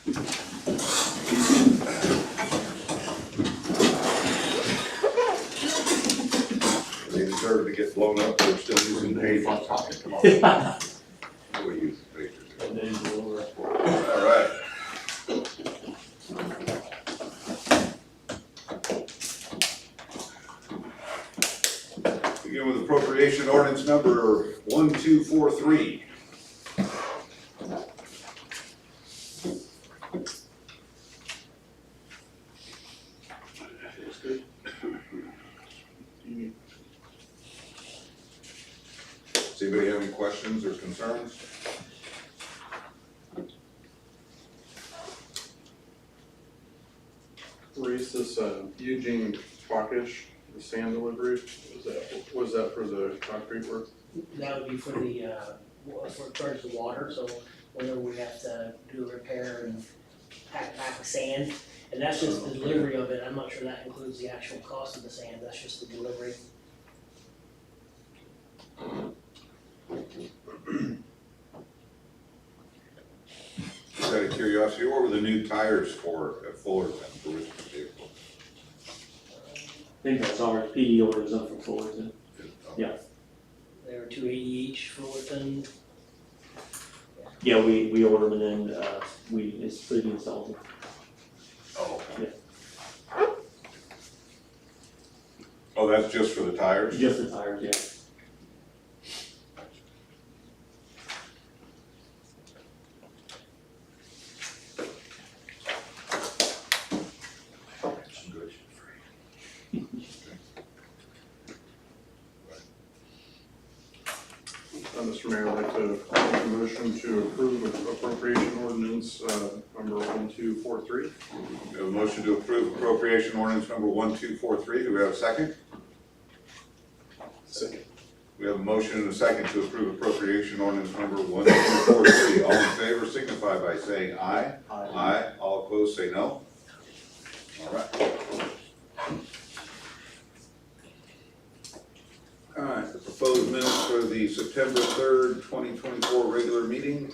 They deserve to get blown up, they're still using paper. We use paper. All right. Begin with appropriation ordinance number 1243. Does anybody have any questions or concerns? Reese, this Eugene Twockish, the sand delivery, was that for the concrete work? That would be for the, for towards the water, so whenever we have to do a repair and pack the sand. And that's just the delivery of it, I'm not sure that includes the actual cost of the sand, that's just the delivery. Just out of curiosity, what were the new tires for at Fullerton for which vehicle? I think that's our PD orders up from Fullerton. Yeah. They were $280 each for Fullerton. Yeah, we order them and then, it's pre-installed. Oh, okay. Yeah. Oh, that's just for the tires? Just the tires, yeah. Good. Mr. Mayor, I'd like to make a motion to approve appropriation ordinance number 1243. We have a motion to approve appropriation ordinance number 1243. Do we have a second? Second. We have a motion and a second to approve appropriation ordinance number 1243. All in favor signify by saying aye. Aye. All opposed say no. All right. All right, the proposed minutes for the September 3rd, 2024 regular meeting.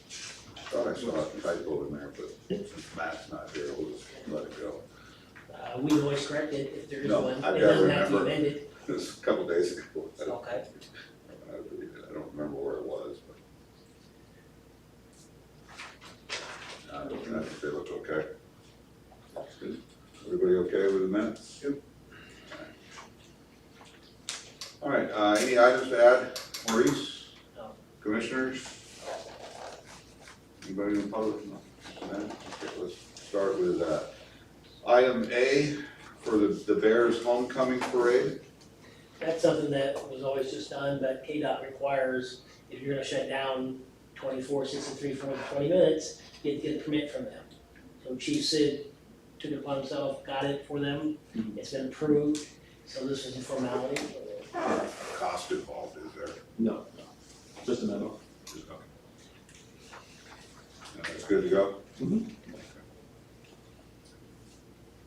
Thought I saw a typo in there, but since Matt's not here, we'll just let it go. We can always correct it if there is No, one, I've it gotta doesn't have to be remember. amended. It was a couple days ago. Okay. I don't remember where it was, but. I think they look okay. Good. Everybody okay with the minutes? Yep. All right, any items to add, Maurice? No. Commissioners? Anybody in the public? No? Okay, let's start with, item A for the Bears homecoming parade. That's something that was always just done, but KDOT requires, if you're gonna shut down 24, 63, 40, 20 minutes, you have to get a permit from them. So Chief Sid took it upon himself, got it for them, it's been approved, so this is a formality. Cost involved, is there? No, just a memo. Just okay. That's good to go? Mhm.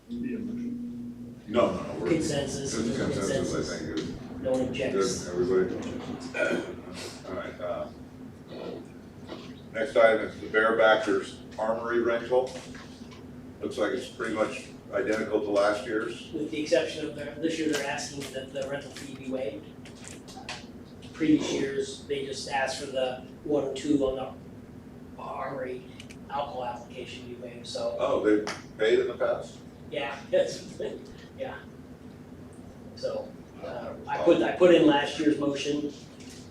Be a motion. No, we're. Consensus, It's a consensus, I think, is no one good, objects. everybody? All right, next item is the Bearbackers Armory rental. Looks like it's pretty much identical to last year's. With the exception of this year, they're asking that the rental fee be waived. Previous years, they just asked for the 1 or 2 on the Armory alcohol application be waived, so, Oh, they paid in the past? yeah, that's, yeah. So, I put in last year's motion,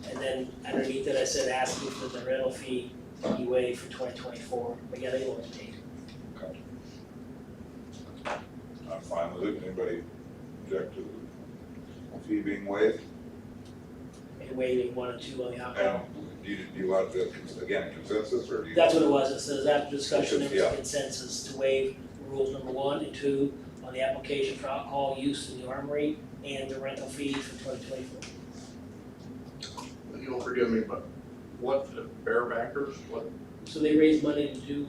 and then underneath it, I said asking for the rental fee to be waived for 2024, but yeah, they always paid. Okay. I'm fine with it. Anybody object to the fee being waived? And waiving 1 or 2 on the alcohol. And do you want the, again, consensus, or do you? That's what it was, it says after discussion, there was Yeah. a consensus to waive rules number 1 and 2 on the application for alcohol use in the armory and the rental fee for 2024. You'll forgive me, but what, Bearbackers, what? So they raised money to do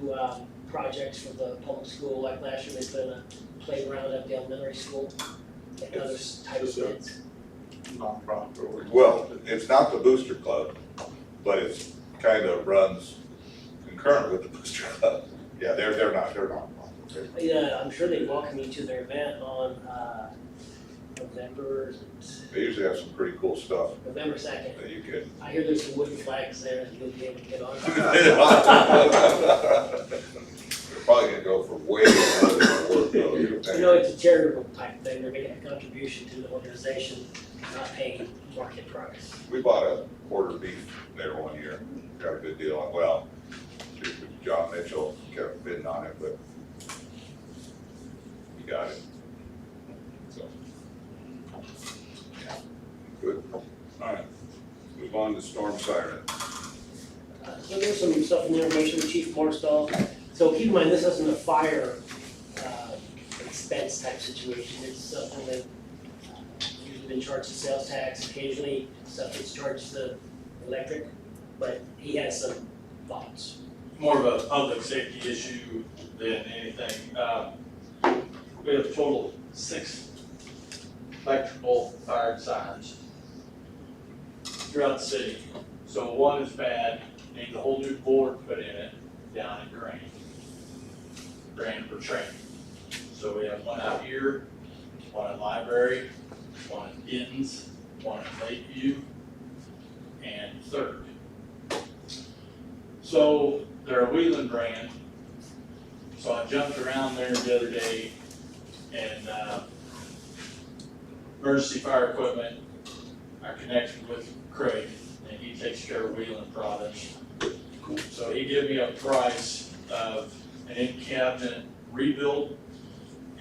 projects for the public school, like last year they put in a playground at the elementary school, and other types of bids. nonprofit organization. Well, it's not the Booster Club, but it's kind of runs concurrent with the Booster Club. Yeah, they're not. Yeah, I'm sure they welcome you to their event on, November They usually have some pretty cool stuff 2nd. that you can. I hear there's some wooden flags there that you'll be able to get on. They're probably gonna go for way more than their work though. You know, it's a charitable type thing, they're making a contribution to the organization, not paying market price. We bought a quarter beef there one year, got a good deal on, well, John Mitchell kept bidding on it, but he got it. So, yeah, good. All right, move on to storm siren. So there's some stuff in the information with Chief Morstall. So keep in mind, this isn't a fire expense type situation. It's something that usually been charged the sales tax, occasionally stuff that's charged the electric, but he has some thoughts. More of a public safety issue than anything. We have a total of 6 electrical fired sirens throughout the city. So one is bad, needs a whole new board put in it down in Grand for training. So we have one out here, one in Library, one in Gittens, one in Lakeview, and Third. So they're a Wheeling brand. So I jumped around there the other day and emergency fire equipment, I connected with Craig and he takes care of Wheeling products. So he gave me a price of an in-cabinet rebuild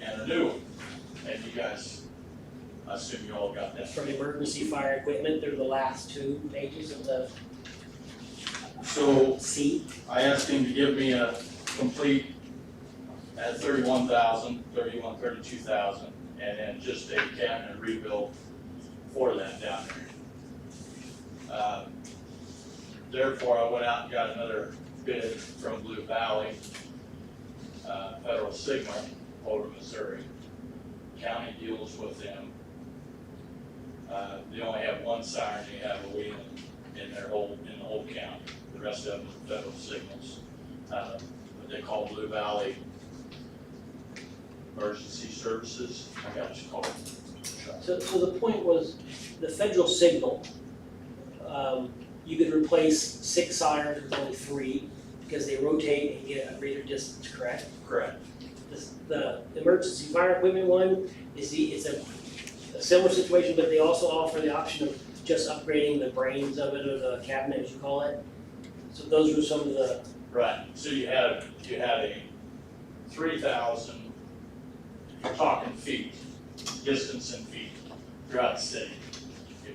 and a new one. And you guys, I assume you all got that. From emergency fire equipment, they're the last 2 pages of the So C. I asked him to give me a complete at 32,000, and then just a cabinet rebuild for that down there. Therefore, I went out and got another bid from Blue Valley, Federal Signal, over Missouri. County deals with them. They only have one siren, they have a Wheeling in the whole county. The rest of them are Federal Signals. What they call Blue Valley Emergency Services, I got you called. So the point was, the Federal Signal, you could replace 6 sirens with only 3 because they rotate and get a greater distance, correct? Correct. The emergency fire equipment one it's a similar situation, but they also offer the option of just upgrading the brains of it, or the cabinet, as you call it. So those were some of the, Right, so you had a 3,000, you're talking feet, distance in feet throughout the city.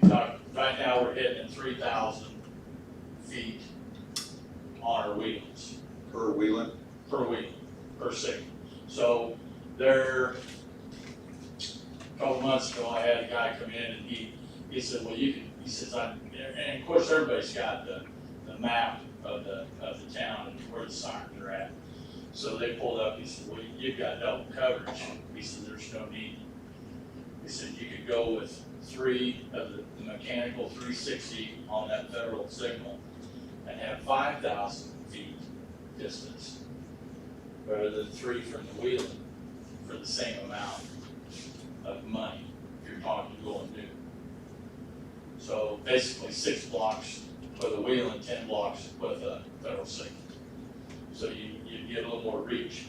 Right now, we're hitting 3,000 feet on our wheels, Per Wheeling? per wheel, per signal. So there, a couple months ago, I had a guy come in and he said, well, he says, and of course, everybody's got the map of the town and where the sirens are at. So they pulled up, he said, well, you've got double coverage. He said, there's no need. He said, you could go with 3 of the mechanical 360 on that Federal Signal and have 5,000 feet distance, rather than 3 from the Wheeling for the same amount of money, if you're talking going new. So basically 6 blocks with a Wheeling, 10 blocks with a Federal Signal. So you get a little more reach,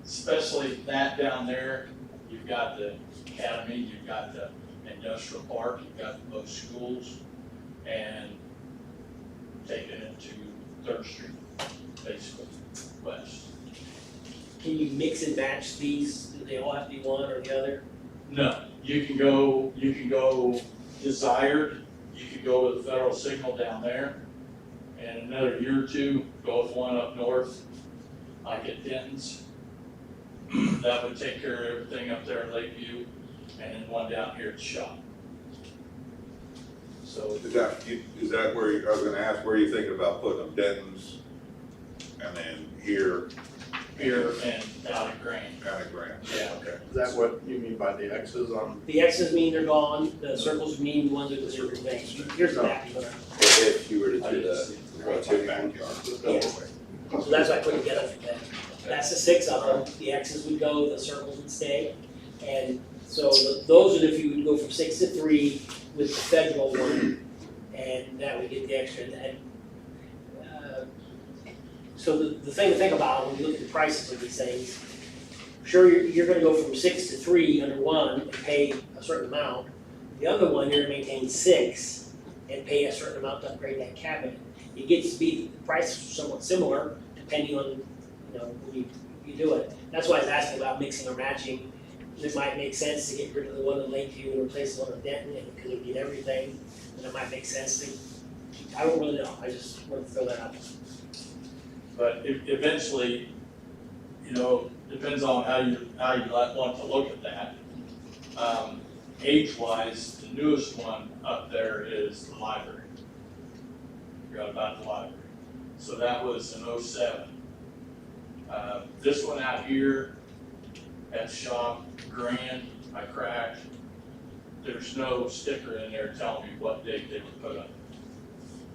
especially that down there. You've got the academy, you've got the industrial park, you've got both schools, and taking it to 3rd Street, basically, west. can you mix and match these? Do they all have to be one or the other? No, you can go desired, you could go with the Federal Signal down there, and another year or 2, go with one up north, like at Denton's. That would take care of everything up there in Lakeview, and then one down here at the shop. So, Is that where, I was gonna ask, where are you thinking about putting them, Denton's, and then here, here and down at Grand. County grant. Yeah. Okay, is that what you mean by the X's on? The X's mean they're gone, the circles mean the ones that are different things. Here's the map, you know. If you were to I do didn't the see rotating. Yeah. So that's why I put together for that. That's the 6 of them, the X's would go, the circles would stay. And so those are if you would go from 6 to 3 with the federal one, and that would get the extra. And, so the thing to think about when you look at the prices of these things, sure, you're gonna go from 6 to 3 under one and pay a certain amount. The other one, you're gonna maintain 6 and pay a certain amount to upgrade that cabinet. It gets to be, the price is somewhat similar depending on, you know, when you do it. That's why I was asking about mixing or matching. It might make sense to get rid of the one in Lakeview and replace the one in Denton, and because it would get everything, and it might make sense to keep, I don't really know, I just wanted to throw that out. But eventually, you know, depends on how you want to look at that. Age-wise, the newest one up there is the library. Forgot about the library. So that was an 07. This one out here at the shop, Grand, I cracked. There's no sticker in there telling me what date they were put up.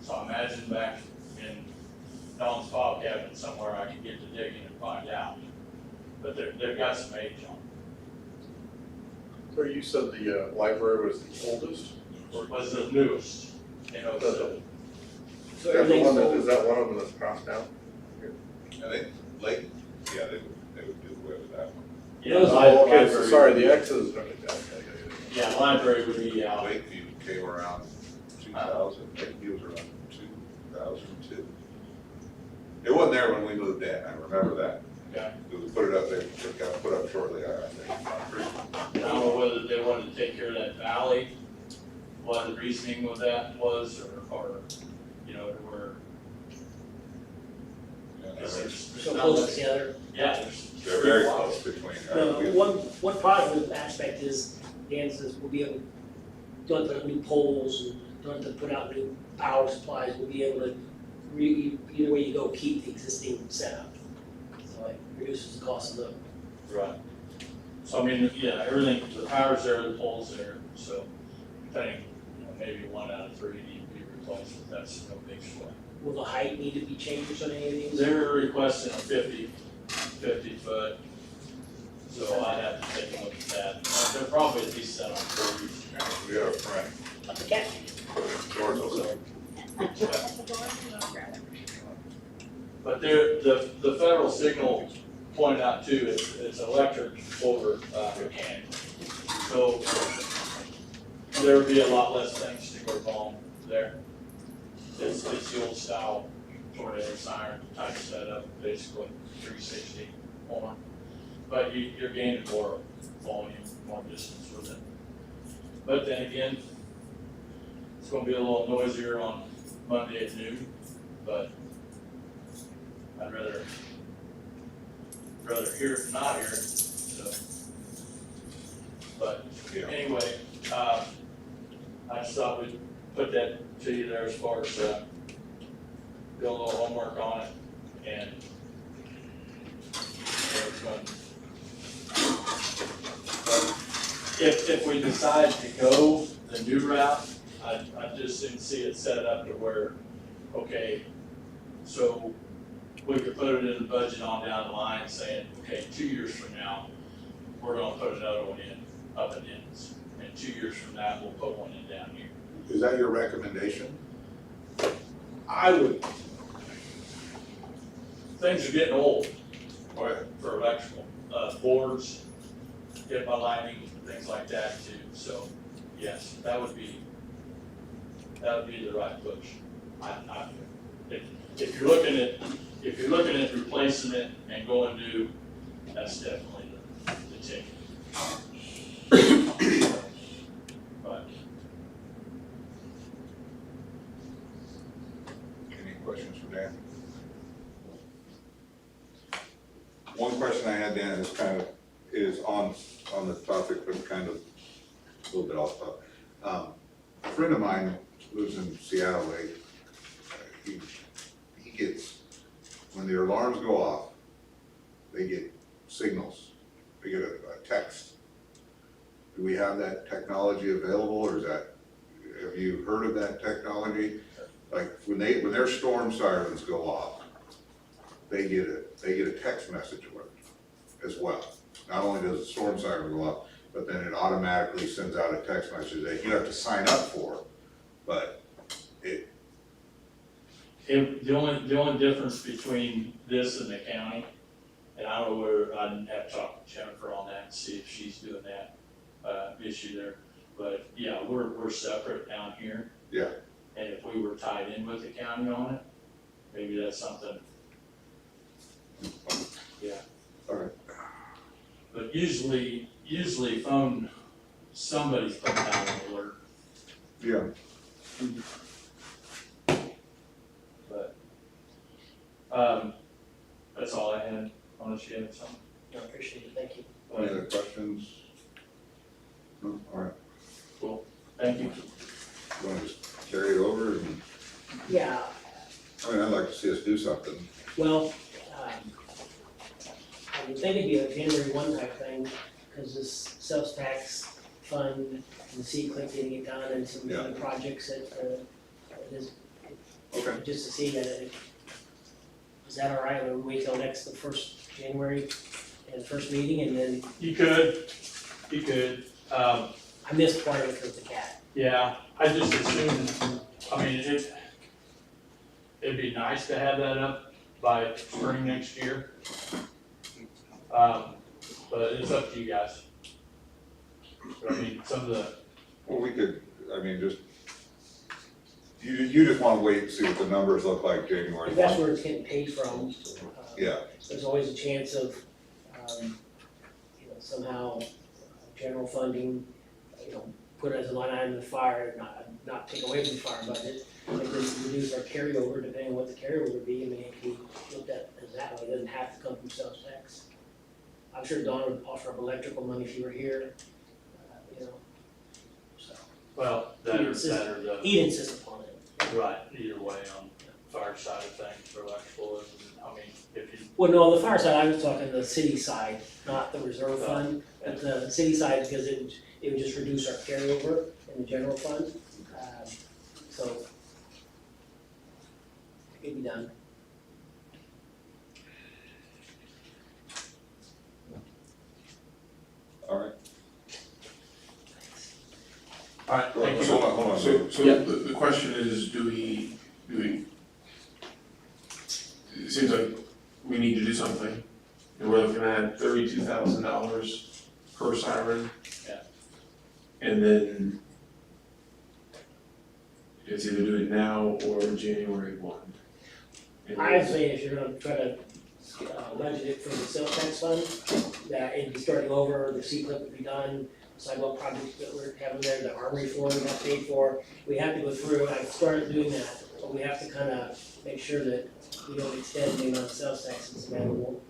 So I imagine back in Don's file cabinet somewhere I could get to digging and find out. But they've got some age on So you said the library was the oldest? it. Was the newest, you know, so. So Is that the everything's, one that, is that one of them that's passed down? I think Lake, yeah, they would do away with that one. Yeah, Those- Okay, so library- sorry, the X's, okay. Yeah, library would be out. Lakeview came around 2000, Lakeview was around 2002. It wasn't there when we moved in, I remember that. Okay. We put it up there, it got put up shortly, I think. I don't know whether they wanted to take care of that valley, what the reasoning with that was, or, you know, where. so close together. Yeah, there's. They're very close between. One positive aspect is, Dan says we'll be able, don't have to new poles and don't have to put out new power supplies, we'll be able to, either way you go, keep the existing setup. So it reduces the cost of the, Right. So I mean, yeah, everything, the power's there, the pole's there, so depending, you know, maybe 1 out of 3 need to be replaced, but that's no big sweat. will the height need to be changed on any of these? They're requesting a 50 foot, so I'd have to take a look at that. They're probably at least set on 40. We got a friend, Like the cat. George, also. But the federal signal pointed out too, it's electric over mechanical. So there would be a lot less things to go wrong there. It's the old style tornado siren type setup, basically 360 on. But you're gaining more volume, more distance with it. But then again, it's gonna be a little noisier on Monday at noon, but I'd rather hear it than not hear it, so. But Yeah. anyway, I just thought we'd put that to you there as far as, do a little homework on it and it's fun. If we decide to go the new route, I just didn't see it set up to where, okay, so we could put it in the budget on down the line saying, okay, 2 years from now, we're gonna put another one in up at Inns. And 2 years from that, we'll put one in down here. Is that your recommendation? I would, things are getting old Oh, yeah. for electrical, boards, get my lighting, things like that too. So, yes, that would be the right push. If you're looking at replacing it and going new, that's definitely the ticket. But Any questions for Dan? One question I had, Dan, is on the topic, but kind of a little bit off topic. A friend of mine lives in Seattle, he gets, when the alarms go off, they get signals, they get a text. Do we have that technology available, or is that, have you heard of that technology? Like, when their storm sirens go off, they get a text message alert as well. Not only does the storm siren go off, but then it automatically sends out a text message that you have to sign up for, but The only difference between this and the county, and I don't know where, I'd have to talk to Jennifer on that and see if she's doing that, issue there. But yeah, we're separate down here. Yeah. And if we were tied in with the county on it, maybe that's something. Yeah. Alright. But usually phone, somebody's putting out an alert, Yeah. but, that's all I had, unless you had something. I appreciate it, thank you. Any other questions? No, alright, Thank you. you wanna just carry it over, and, Yeah, I mean, I'd like to see us do something. well, I would think it'd be a January 1 type thing, because this sales tax fund and the C-Click getting it done and some Yeah. other projects that, is, Okay. just to see that it, is that all right, or wait till the first January, and the first meeting, and then, You could, I missed part of it with the cat. yeah, I just assumed, I mean, it'd be nice to have that up by spring next year. But it's up to you guys. But I mean, some of the, Well, we could, I mean, just, you just wanna wait and see what the numbers look like January If that's 1. where it's getting paid from, Yeah, there's always a chance of, somehow, general funding, put it as a line item in the fire, not take away from the fire budget. Like this, reduce our carryover, depending on what the carryover would be, I mean, it can be looked at as that way, it doesn't have to come from sales tax. I'm sure Don would offer up electrical money if you were here, so, well, that or the, he'd insist upon it. right, either way on the fire side of things for electrical, I mean, if you, Well, no, on the fire side, I was talking the city side, not the reserve fund, but the city side, because it would just reduce our carryover in the general fund. So it could be done. alright. all right, thank you. Hold on. So Yeah. the question is, do we, it seems like we need to do something. And we're looking at $32,000 per siren. Yeah. And then it's either do it now or January 1. And I'd say if you're gonna try to budget it for the sales tax fund, that it'd be starting over, the C-Clip would be done, sidewalk projects that we're having there, the armory floor we have paid for. We have to go through, and I've started doing that, but we have to kinda make sure that we don't extend the amount of sales tax that's available.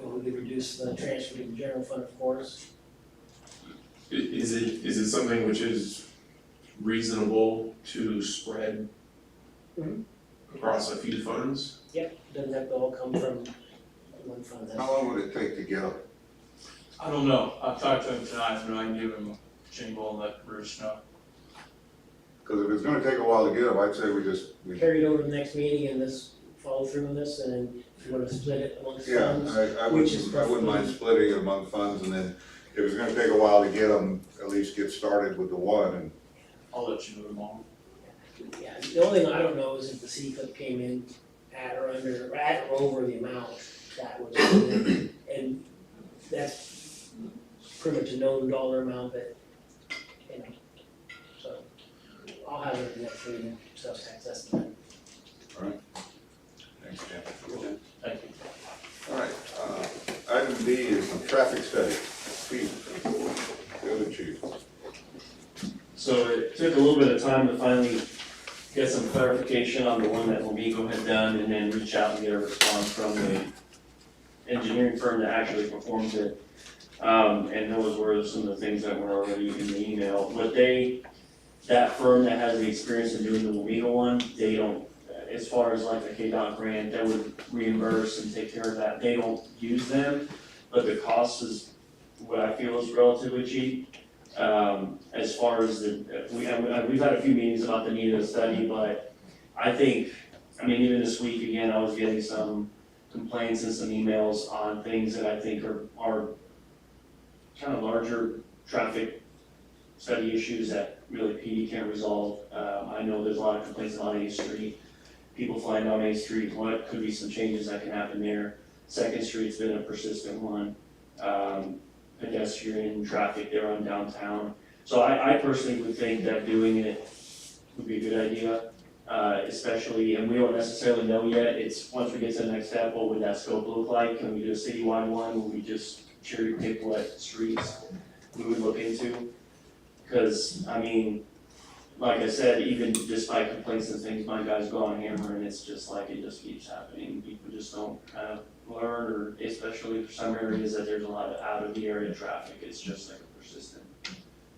We could reduce the transfer to the general fund, of course. Is it something which is reasonable to spread Mhm. across a few funds? Doesn't have to all come from one fund. How long would it take to get them? I don't know, I've talked to him tonight, and I can give him a jingle and let Bruce know. Cause if it's gonna take a while to get them, I'd say we Carry it over to the next meeting and this, follow through on this, and then if you wanna split it amongst yeah, funds. I Which is wouldn't mind perfectly- splitting it among funds, and then if it's gonna take a while to get them, at least get started with the one, and I'll let you move on. Yeah, the only thing I don't know is if the C-Clip came in at or under, or at or over the amount that was, and that's pretty much a known dollar amount that, so I'll have it at the next meeting, sales tax estimate. thanks, Jim. Thank you. All right, item D is traffic study. Chief, go to chief. So it took a little bit of time to finally get some clarification on the one that Lamigo had done, and then reach out and get a response from the engineering firm that actually performs it. And those were some of the things that were already in the email. But that firm that has the experience in doing the Lamigo one, they don't, as far as like a KDOT grant that would reimburse and take care of that, they don't use them, but the cost is what I feel is relatively cheap. As far as we've had a few meetings about the need of the study, but I think, I mean, even this week, again, I was getting some complaints and some emails on things that I think are kind of larger traffic study issues that really PD can't resolve. I know there's a lot of complaints on 8th Street, people flying down 8th Street, what could be some changes that can happen there. 2nd Street's been a persistent one. Pedestrian traffic there on downtown. So I personally would think that doing it would be a good idea, especially, and we don't necessarily know yet, it's, once we get to the next step, what would that scope look like? Can we do a citywide one? Will we just cherry pick what streets we would look into? Because, I mean, like I said, even despite complaints and things, my guys go on hammer and it's just like, it just keeps happening. People just don't kind of learn, or especially for some areas that there's a lot of out of the area traffic, it's just like a persistent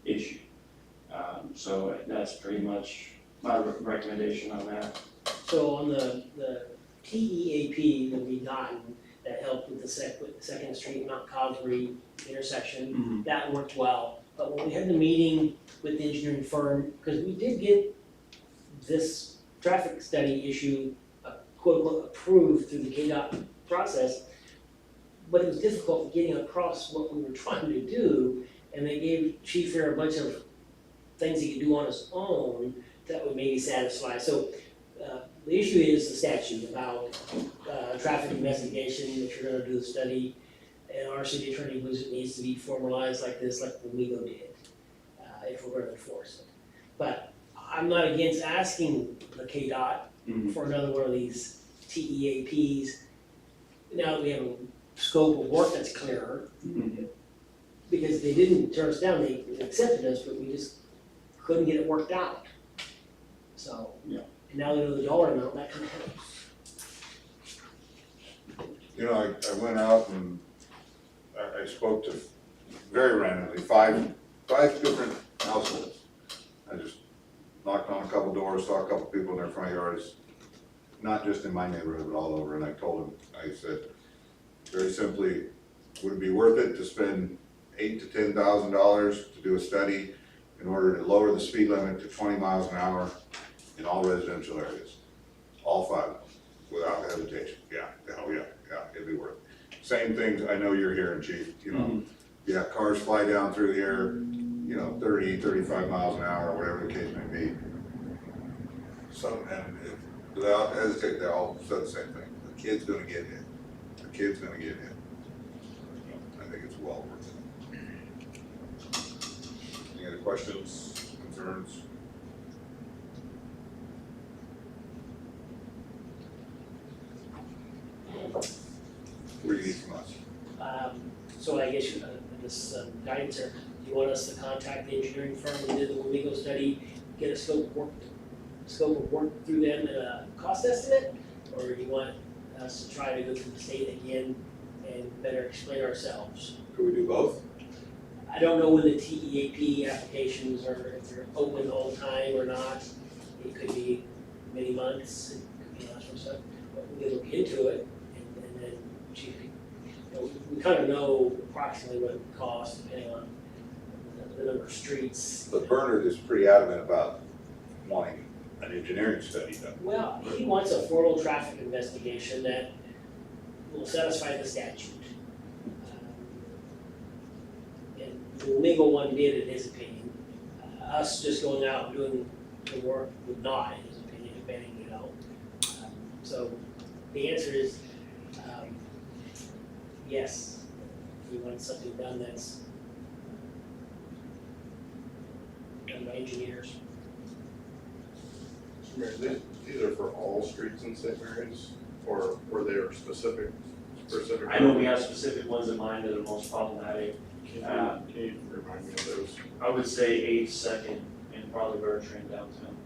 issue. So that's pretty much my recommendation on that. So on the TEAP that we gotten, that helped with the Second Street, Mount Cosbury intersection, that worked well. But when we had the meeting with the engineering firm, because we did get this traffic study issue, quote unquote, approved through the KDOT process, but it was difficult getting across what we were trying to do, and they gave Chief Fair a bunch of things he could do on his own that would maybe satisfy. So the issue is the statute about traffic investigation, if you're gonna do the study, and our city attorney believes it needs to be formalized like this, like WMIGO did, if we're gonna enforce it. But I'm not against asking the KDOT for another one of these TEAPs. Now that we have a scope of work that's clearer, because they didn't turn us down, they accepted us, but we just couldn't get it worked out. So, Yeah. and now they know the dollar amount, that kind of helps. You know, I went out and I spoke to, very randomly, five different households. I just knocked on a couple doors, saw a couple people in their front yards, not just in my neighborhood, but all over, and I told them, I said, very simply, would it be worth it to spend $8,000 to $10,000 to do a study in order to lower the speed limit to 20 miles an hour in all residential areas? All 5 of them, without hesitation. Yeah, hell yeah, it'd be worth it. Same things, I know you're hearing, Chief, you know, yeah, cars fly down through the air, you know, 30, 35 miles an hour, or whatever the case may be. Without hesitation, they all said the same thing, the kid's gonna get hit, the kid's gonna get hit. I think it's well worth it. Any other questions, concerns? What do you need from us? So I guess this guidance here, you want us to contact the engineering firm who did the WMIGO study, get a scope of work through them and a cost estimate? Or do you want us to try to go through the state again and better explain ourselves? Could we do both? I don't know when the TEAP applications are, if they're open all the time or not. It could be many months, it could be lots of stuff, but we can look into it and then Chief, we kind of know approximately what it would cost depending on the number of streets. But Bernard is pretty adamant about wanting an engineering study done. Well, he wants a formal traffic investigation that will satisfy the statute. And the legal one did, in his opinion. Us just going out and doing the work would not, in his opinion, depending, you know. So the answer is, yes, we want something done that's done by engineers. Mayor, these are for all streets in St. Mary's, or were there specific? I know we have specific ones in mind that are most problematic. Can you remind me of those? I would say 8th, 2nd, and probably Bertrand downtown.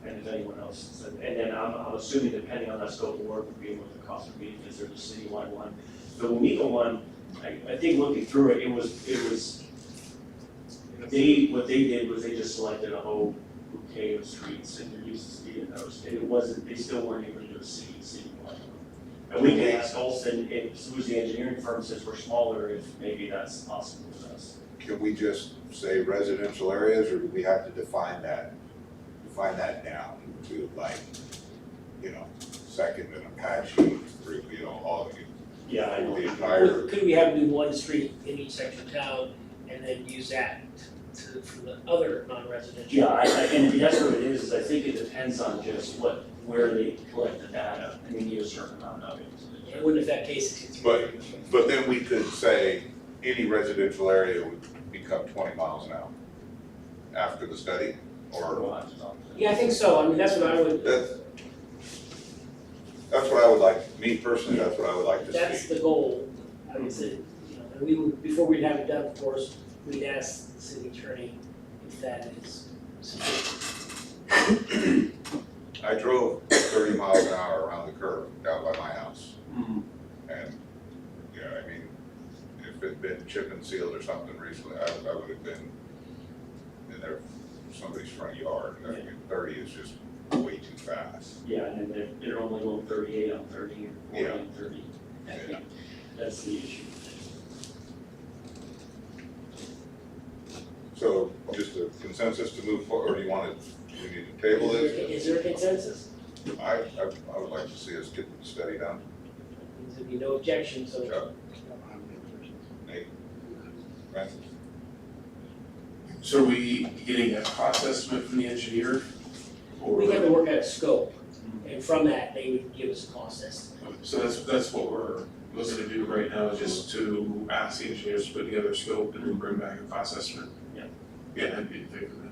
And if anyone else, and then I'm assuming depending on that scope of work would be what the cost would be, if there's a citywide one. The WMIGO one, I think looking through it, what they did was they just selected a whole group K of streets and reduce the speed of those. It wasn't, they still weren't able to do a citywide. And we can ask Olson, if, who's the engineering firm, since we're smaller, if maybe that's possible for us. Can we just say residential areas, or do we have to define that down to like, you know, Second and Apache, through, you know, all of you? Yeah, I know. The entire, Could we have do one street in each section of town and then use that for the other non-residential? Yeah, and that's what it is I think it depends on just where they collect the data, and we need a certain amount of it. It wouldn't affect K63. but then we could say any residential area would become 20 miles an hour after the study, or We'll have to talk to them. Yeah, I think so, I mean, that's what I would, that's what I would like, me personally, that's what I would like to that's see. the goal, I would say, you know, and we would, before we'd have it done, of course, we'd ask the city attorney if that is sufficient. I drove 30 miles an hour around the curve down by my house, Mhm. and, yeah, I mean, if it'd been chip and sealed or something recently, I would have been in there, somebody's front yard. I mean, 30 is just way too fast. Yeah, and then they're only going 38 on 30 or 40 on 30. I think that's the issue. So just a consensus to move forward, or do you want to, do we need to table this? Is there a consensus? I would like to see us get the study done. There'd be no objection, so. Chuck? Nate? Francis? So are we getting a cost estimate from the engineer? Or, We have to work out a scope, and from that, they would give us a cost estimate. so that's what we're looking to do right now, is just to ask the engineers to put together a scope and then bring back a cost estimate. Yeah. Yeah, I'd be in favor of that.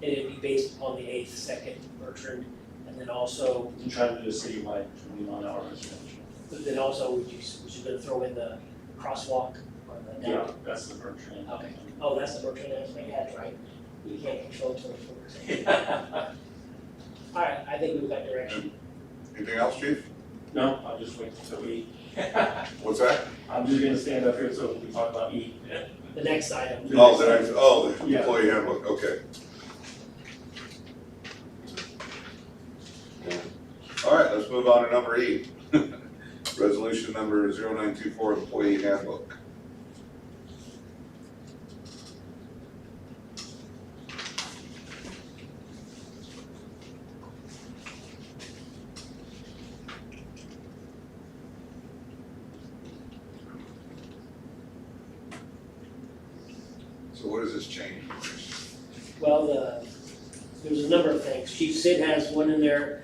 And it'd be based upon the 8th, 2nd Bertrand, and then also, I'm trying to do a citywide 20 mile an hour residential. but then also, would you gonna throw in the crosswalk or the Yeah, down? that's the Bertrand. Okay. Oh, that's the Bertrand aspect, yeah, that's right. You can't control 24%. All right, I think we've got direction. Anything else, chief? No, I'll just wait till we, What's that? I'm just gonna stand up here so we talk about E. The next item. Oh, the Yeah. employee handbook, okay. All right, let's move on to number E. Resolution number 0924, employee handbook. So what does this change? Well, there's a number of things. Chief Sid has one in there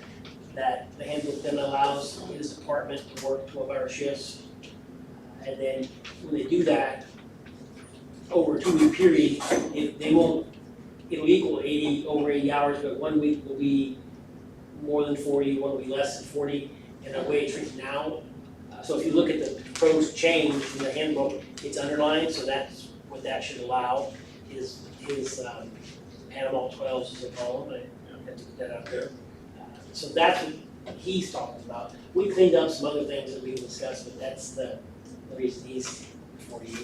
that the handbook then allows his department to work 12-hour shifts. And then when they do that, over a 2-week period, it'll equal over 80 hours, but 1 week will be more than 40, one will be less than 40, and the way it's written now. So if you look at the proposed change in the handbook, it's underlined, so that's what that should allow, his Panama 12s, as they call them, I have to put that out there. So that's what he's talking about. We cleaned up some other things that we discussed, but that's the reason he's before you.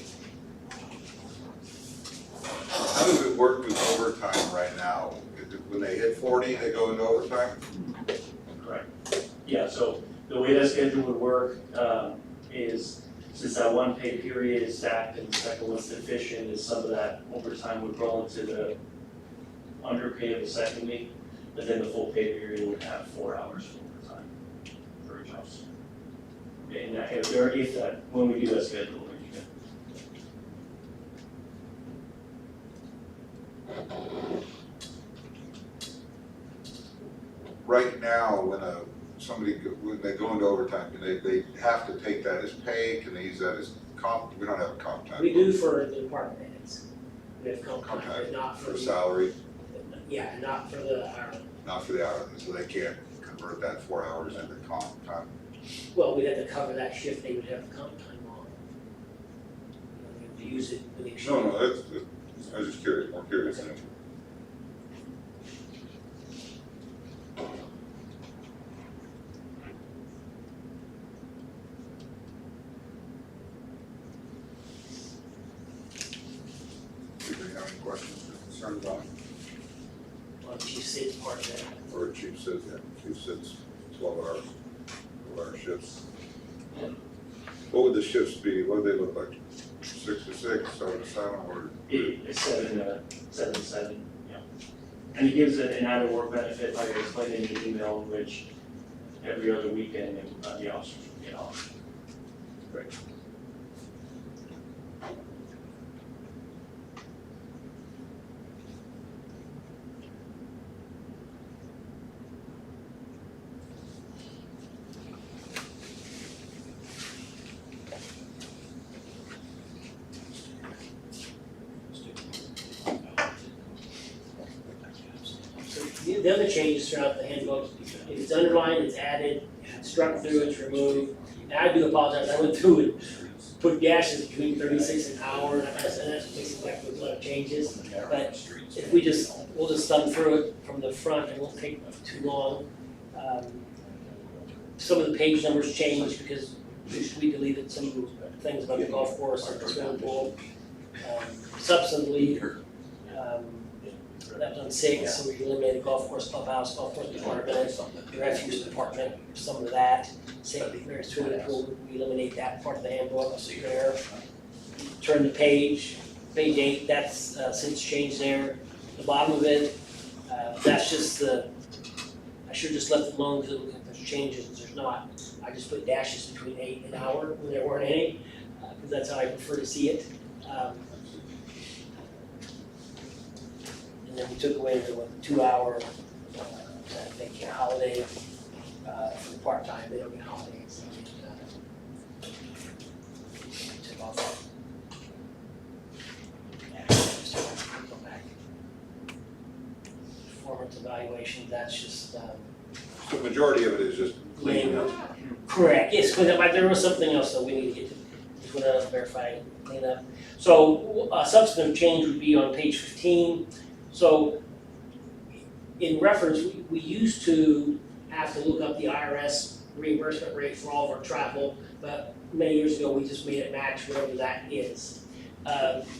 How does it work with overtime right now? When they hit 40, they go into overtime? Correct. Yeah, so the way that schedule would work is, since that one pay period is stacked and the second one's deficient, is some of that overtime would roll into the underpay of the second week, but then the full pay period would have 4 hours of overtime for each house. And if that, when we do that schedule, you can. Right now, when when they go into overtime, can they have to take that as pay? Can they use that as comp? We don't have a comp time. We do for the department heads. We have comp time, but not for For the, salary, yeah, not for the hourly. not for the hourly, so they can't convert that 4 hours into comp time. Well, we'd have to cover that shift, they would have comp time on. We have to use it when they should. No, that's, I was just curious, more curious than. Anything have any questions or concerns on it? On Chief Sid's part of that. Or Chief says, yeah, Chief says 12-hour shifts. What would the shifts be? What do they look like? 6 to 6, 7 to 7, or? It's 7 to 7, yeah. And it gives an added work benefit, like I explained in the email, in which every other weekend, the officers will get off. Right. So the other changes throughout the handbook, if it's underlined, it's added, if it's struck through, it's removed. And I do apologize, I went through and put dashes between 36 an hour, and that's basically like with a lot of changes. But if we'll just thumb through it from the front, it won't take too long. Some of the page numbers changed because we deleted some things about the golf course and the swimming pool. Substantively, that was on 6, so we eliminated golf course, clubhouse, golf course department, refuse department, some of that. Same thing there, swimming pool, we eliminate that part of the handbook there. Turn the page 8, that's since changed there. The bottom of it, that's just I should have just left it alone because if there's changes, there's not. I just put dashes between 8 and an hour when there weren't any, because that's how I prefer to see it. And then we took away the 2-hour, they get holiday, for the part-time, they don't get holidays. Took off. Go back. Performance evaluation, that's just, The majority of it is just cleaning up. correct, yes, clean up, but there was something else that we need to get to, put out, verify, clean up. So, a substantive change would be on page 15. So, in reference, we used to have to look up the IRS reimbursement rate for all of our travel, but many years ago, we just made it match whatever that is.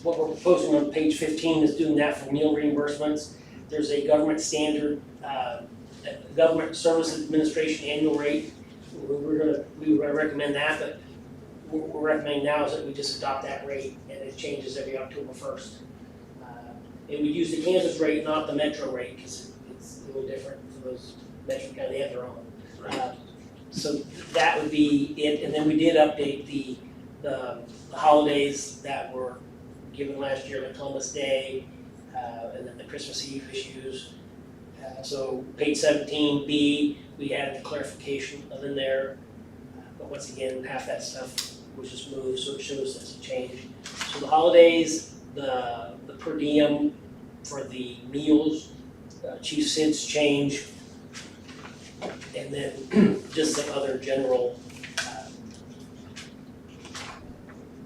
What we're proposing on page 15 is doing that for meal reimbursements. There's a government standard, government service administration annual rate. We would recommend that, but what we're recommending now is that we just adopt that rate, and it changes every October 1st. And we use the Kansas rate, not the Metro rate, because it's a little different for those Metro county, they have their own. So that would be it, and then we did update the holidays that were given last year, like Columbus Day, and then the Christmas Eve issues. So page 17B, we added the clarification of in there, but once again, half that stuff was just moved, so it shows that's a change. So the holidays, the per diem for the meals, Chief Sid's change, and then just some other general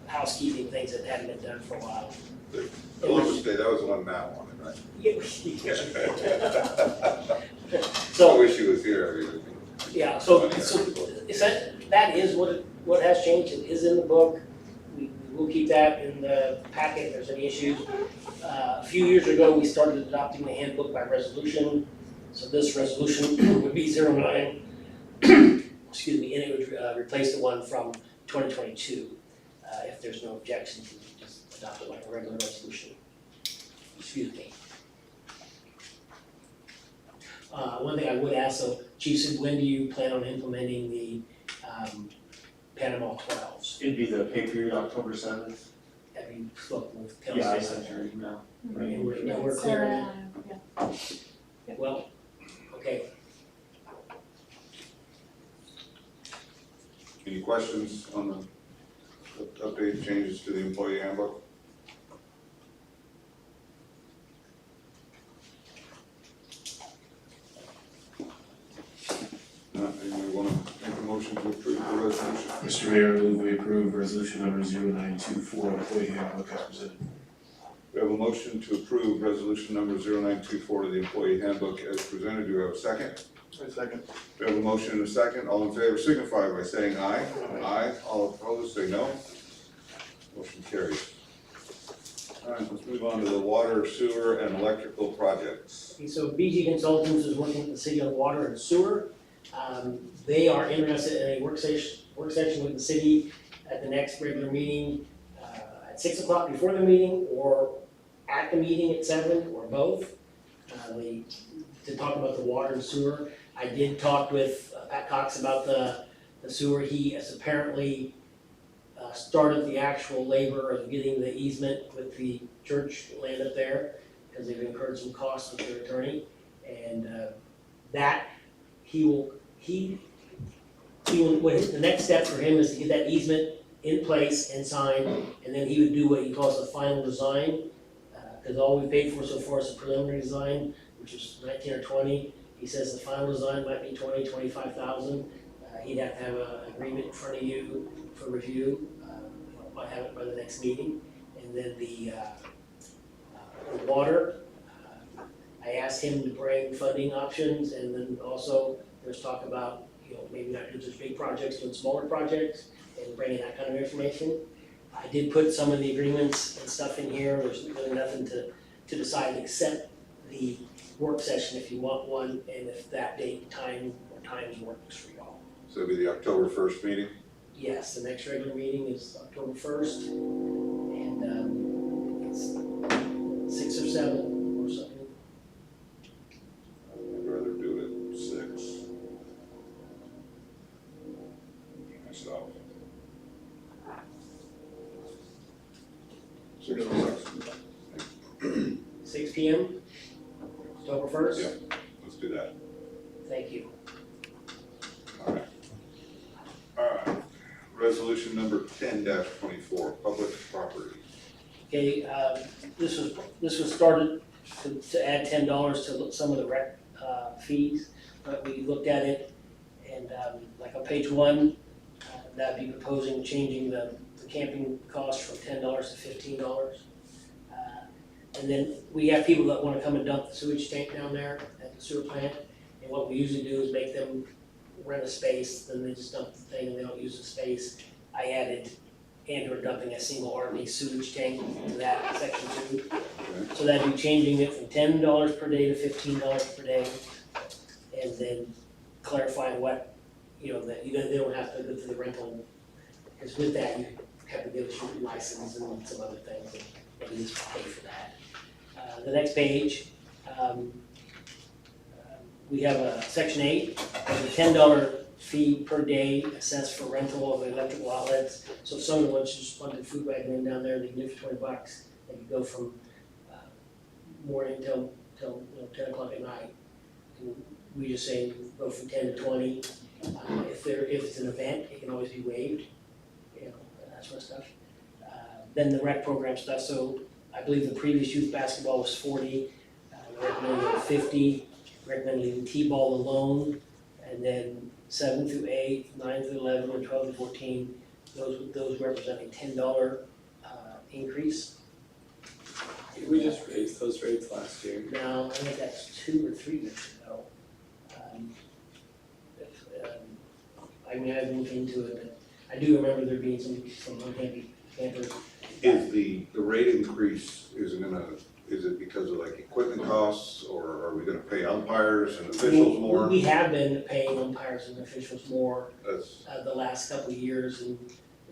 housekeeping things that hadn't been done for a while. Columbus Day, that was the one Matt wanted, right? I So, wish he was here, I mean. yeah, so is that is what has changed, it is in the book. We will keep that in the packet if there's any issues. A few years ago, we started adopting the handbook by resolution. So this resolution would be 09, excuse me, and it would replace the one from 2022. If there's no objection, we can just adopt it like a regular resolution. Excuse me. One thing I would ask, though, Chief said, when do you plan on implementing the Panama 12s? It'd be the pay period October 7th. Have you spoken with Kelsey? Yeah, I sent her an email. And we're clear on that? Well, okay. Any questions on the updated changes to the employee handbook? Anybody want to make a motion to approve the resolution? Mr. Mayor, I move we approve resolution number 0924, employee handbook as presented. We have a motion to approve resolution number 0924 of the employee handbook as presented. Do we have a second? A second. We have a motion and a second. All in favor signify by saying aye. Aye. All opposed, say no. Motion carries. All right, let's move on to the water, sewer, and electrical projects. Okay, so BG Consultants is working with the city on water and sewer. They are interested in a work session with the city at the next regular meeting, at 6 o'clock before the meeting, or at the meeting at 7, or both. To talk about the water and sewer. I did talk with Pat Cox about the sewer. He has apparently started the actual labor of getting the easement with the church land up there, because they've incurred some costs with their attorney. And that, the next step for him is to get that easement in place and signed, and then he would do what he calls the final design. Because all we paid for so far is a preliminary design, which is 19 or 20. He says the final design might be 20, 25,000. He'd have to have an agreement in front of you for review. I'll have it by the next meeting. And then the water, I asked him to bring funding options, and then also there's talk about, maybe not do just big projects, doing smaller projects, and bringing that kind of information. I did put some of the agreements and stuff in here. There's really nothing to decide except the work session if you want one, and if that date, time, or times works for y'all. So it'll be the October 1st meeting? Yes, the next regular meeting is October 1st, and it's 6 or 7 or something. I'd rather do it at 6. Myself. 6 or 6. 6 p.m., October 1st? Yeah. Let's do that. Thank you. All right. Resolution number 10-24, public property. Okay, this was started to add $10 to some of the rec fees, but we looked at it, and like on page 1, that'd be proposing changing the camping cost from $10 to $15. And then we have people that wanna come and dump the sewage tank down there at the sewer plant, and what we usually do is make them rent a space, then they just dump the thing and they don't use the space. I added and/or dumping a single RV sewage tank to that section too. Okay. So that'd be changing it from $10 per day to $15 per day, and then clarifying what, that they don't have to go through the rental. Because with that, you have to get a shooting license and some other things, and you just pay for that. The next page, we have a section 8, there's a $10 fee per day assessed for rental of electrical outlets. So if someone wants to just plug the food wagon in down there, they can do it for $20. They can go from morning till 10 o'clock at night. And we just say go from 10 to 20. If it's an event, it can always be waived, that sort of stuff. Then the rec program stuff, so I believe the previous youth basketball was 40, we're recommending 50, recommend leaving T-ball alone, and then 7 through 8, 9 through 11, and 12 to 14, those represent a $10 increase. Did we just raise those rates last year? Now, I think that's 2 or 3 years ago. I haven't looked into it, but I do remember there being some unhappy campers. Is the rate increase, is it because of like equipment costs, or are we gonna pay umpires and officials more? We have been paying umpires and officials more That's, the last couple of years, and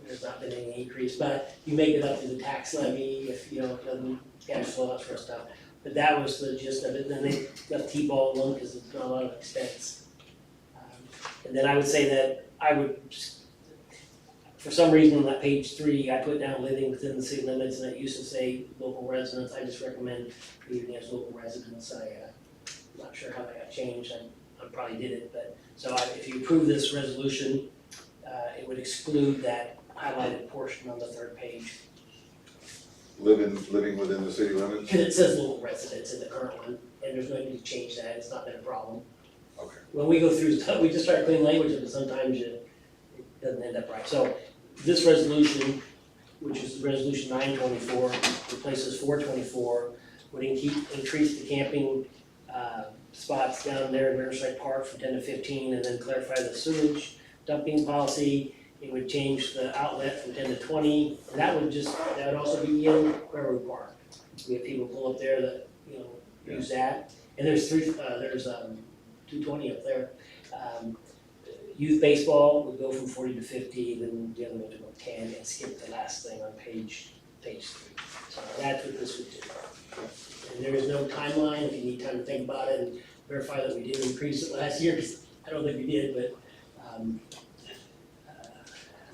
there's not been any increase, but you make it up to the tax levy if, it doesn't cash flow, that sort of stuff. But that was the gist of it, then they left T-ball alone because it's not a lot of expense. And then I would say that I would, for some reason on that page 3, I put down living within the city limits, and it used to say local residents. I just recommend leaving it as local residents. I'm not sure how that got changed, I probably did it, but, so if you approve this resolution, it would exclude that highlighted portion on the 3rd page. living within the city limits? Because it says local residents in the current one, and there's no need to change that, it's not been a problem. Okay. When we go through stuff, we just try to clean language, but sometimes it doesn't end up right. So this resolution, which is resolution 924, replaces 424, would increase the camping spots down there in Riverside Park from 10 to 15, and then clarify the sewage dumping policy. It would change the outlet from 10 to 20, and that would also be in Railroad Park. We have people pull up there that, use that. And there's 220 up there. Youth baseball would go from 40 to 50, then the other ones would go 10 and skip the last thing on page 3. So that's what this would do. And there is no timeline, if you need time to think about it and verify that we did increase it last year, because I don't think we did, but, let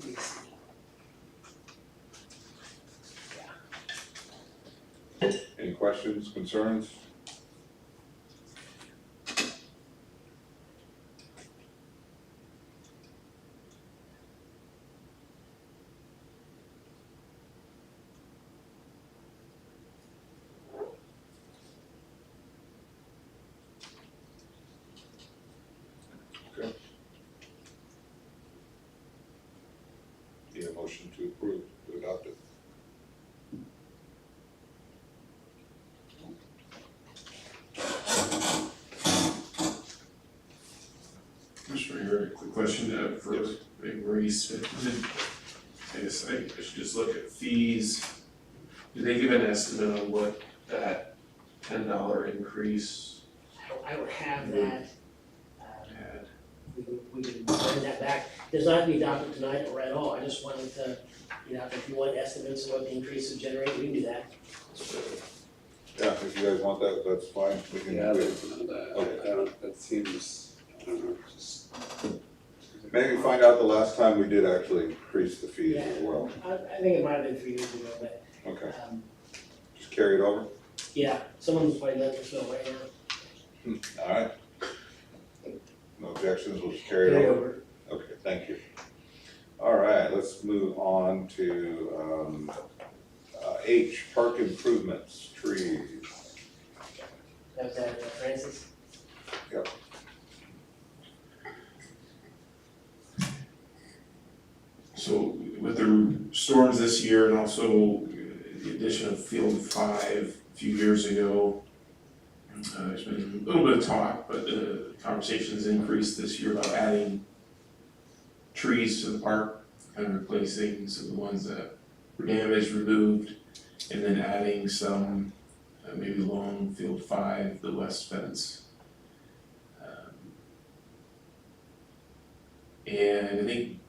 me see. Any questions, concerns? Okay. Need a motion to approve, to adopt it. Commissioner, here, a quick question for Yes. Maurice. I guess I should just look at fees. Did they give an estimate on what that $10 increase I don't have that. had? We can bring that back. Does not have to be adopted tonight or at all. I just wanted to, if you want estimates of what the increase would generate, we can do that. Yeah, if you guys want that, that's fine, we can Yeah, do it. I don't, that seems, I don't know, just. Maybe find out the last time we did actually increase the fees as well. I think it might have been 3 years ago, but, Okay, um, just carry it over. yeah, someone's probably letting us know right now. All right. No objections, we'll just carry it over. Okay, thank you. All right, let's move on to, H, park improvements, trees. That's that, Francis? Yep. So with the storms this year and also the addition of Field 5 a few years ago, there's been a little bit of talk, but the conversation's increased this year about adding trees to the park, kind of replacing some of the ones that were damaged, removed, and then adding some, maybe along Field 5, the west fence. And I think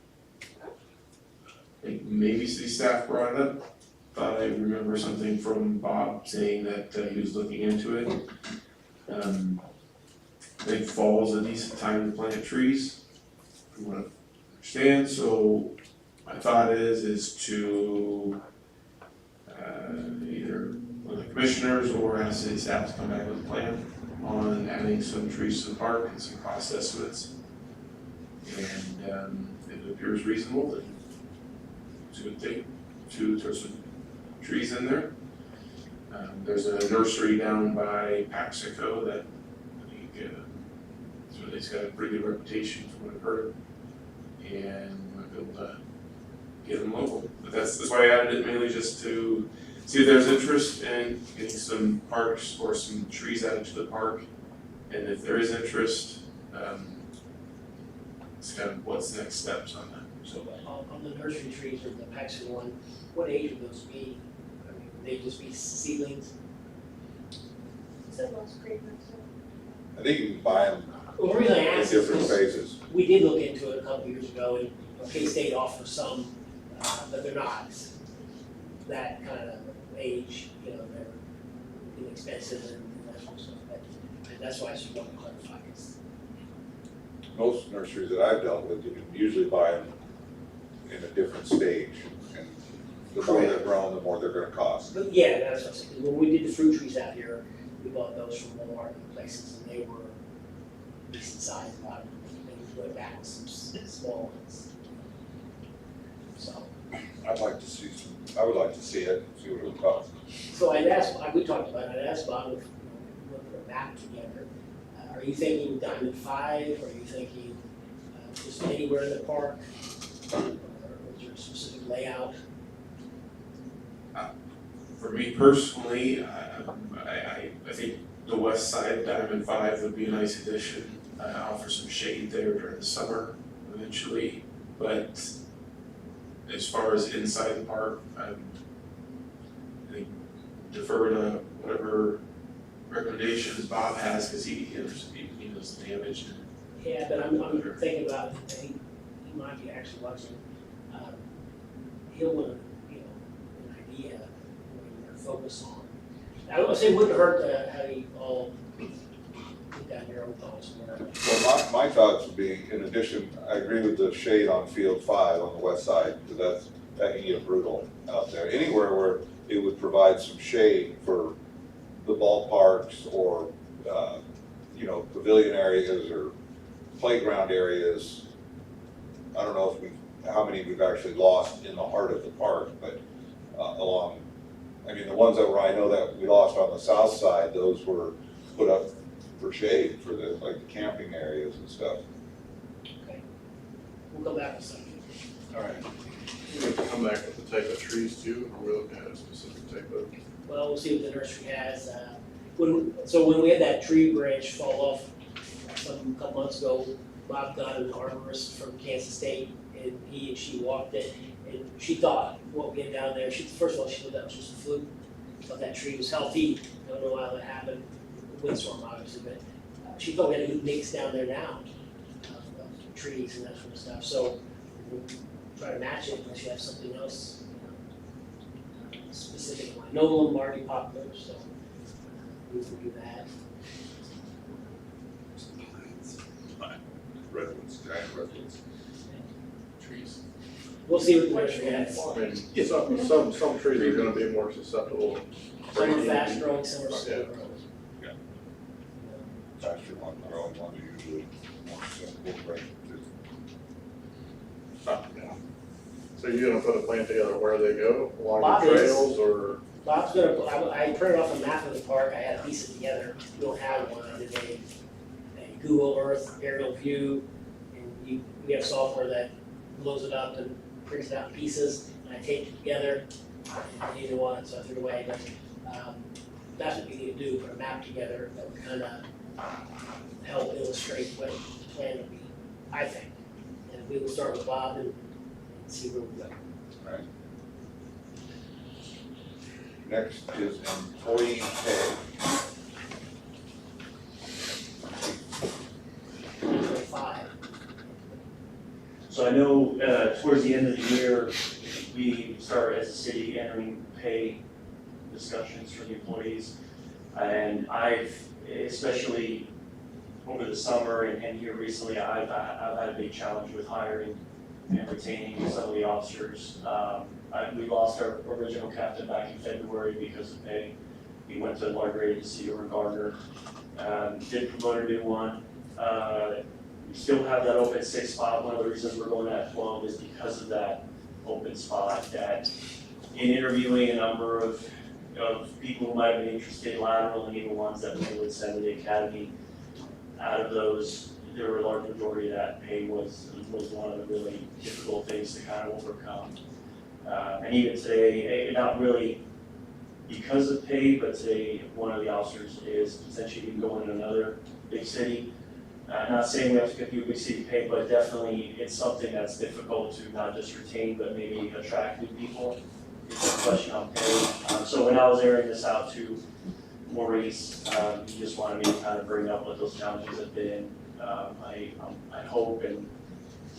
maybe city staff brought it up. Thought I remember something from Bob saying that he was looking into it. I think fall's a decent time to plant trees, from what I understand, so my thought is to either one of the commissioners or ask city staff to come back with a plan on adding some trees to the park and some cost estimates. And if it appears reasonable, then it's a good thing to throw some trees in there. There's a nursery down by Paxico that I think it's got a pretty good reputation from what I've heard. And we might be able to get them local. But that's why I added it, mainly just to see if there's interest in getting some parks or some trees added to the park. And if there is interest, it's kind of what's the next steps on that. So on the nursery trees or the Paxton one, what age would those be? I mean, would they just be seedlings? I think you can buy them Well, the reason I in asked is different because phases. we did look into it a couple years ago, and K-State offers some, but they're not that kind of age, they're inexpensive and that sort of stuff. And that's why I just want to clarify, 'cause Most nurseries that I've dealt with, you can usually buy them in a different stage. And the more they're grown, the more they're gonna cost. But yeah, that's what I'm saying, 'cause when we did the fruit trees out here, we bought those from Walmart and places, and they were decent size, about, they went back with some small ones. So, I would like to see it, see what it would cost. so I'd asked, we talked about it, I'd asked Bob if, we put a map together. Are you thinking Diamond 5, or are you thinking just anywhere in the park? Or is there a specific layout? For me personally, I think the west side of Diamond 5 would be a nice addition. Offer some shade there during the summer eventually, but as far as inside the park, I think defer to whatever recommendations Bob has, cause he knows the damage. Yeah, but I'm thinking about, I think he might be actually watching, he'll want, you know, an idea what to focus on. I would say it wouldn't hurt to have you all put down your own thoughts or whatever. Well, my thoughts would be, in addition, I agree with the shade on field 5 on the west side, because that can get brutal out there. Anywhere where it would provide some shade for the ballparks or, you know, pavilion areas or playground areas. I don't know how many we've actually lost in the heart of the park, but along, I mean, the ones that were, I know that we lost on the south side, those were put up for shade for the, like, the camping areas and stuff. Okay. We'll come back with something. All right. We have to come back with the type of trees too, or we're looking at a specific type of. Well, we'll see what the nursery has. When we had that tree branch fall off a couple months ago, Bob got an arborist from Kansas State, and he and she walked it, and she thought what we had down there, first of all, she thought that was just a fluke, thought that tree was healthy, don't know how that happened, windstorm obviously, but she thought we had a good mix down there now of trees and that sort of stuff, so we'll try to match it unless you have something else, you know, specific one. No Lombardi poplars, so we can do that. Redwoods, giant redwoods. Trees. We'll see what the nursery has. I mean, some trees are gonna be more susceptible. Some are fast growing, some are slow growing. Faster one growing ones are usually more simple, right? Yeah. So you're gonna put a plan together where they go, along Bob the is. trails, or? Bob's I printed off a map of the park, I had to piece it together, we don't have one, I did a Google Earth aerial view, and we have software that blows it up and prints it out in pieces, and I taped it together, and either one, so I threw it away, but, that's what we need to do, put a map together that would kinda help illustrate what the plan would be, I think. And we will start with Bob and see where we go. Right. Next is employee pay. Five. So I know, towards the end of the year, we started as a city entering pay discussions for the employees. And I've, especially over the summer and here recently, I've had a big challenge with hiring and retaining some of the officers. We lost our original captain back in February because of pay. We went to a larger agency over in Gardner, did promote a new one. We still have that open 6 spot. One of the reasons we're going at 12 is because of that open spot, that in interviewing a number of people who might have been interested, lateral and even ones that we would send to the academy, out of those, there were a large majority of that pay was one of the really difficult things to kind of overcome. And even today, not really because of pay, but today one of the officers is potentially going to another big city. Not saying we have to compete with big city pay, but definitely it's something that's difficult to not just retain, but maybe attract new people. It's a question on pay. So when I was airing this out to Maurice, he just wanted me to kind of bring up what those challenges have been. I hope, and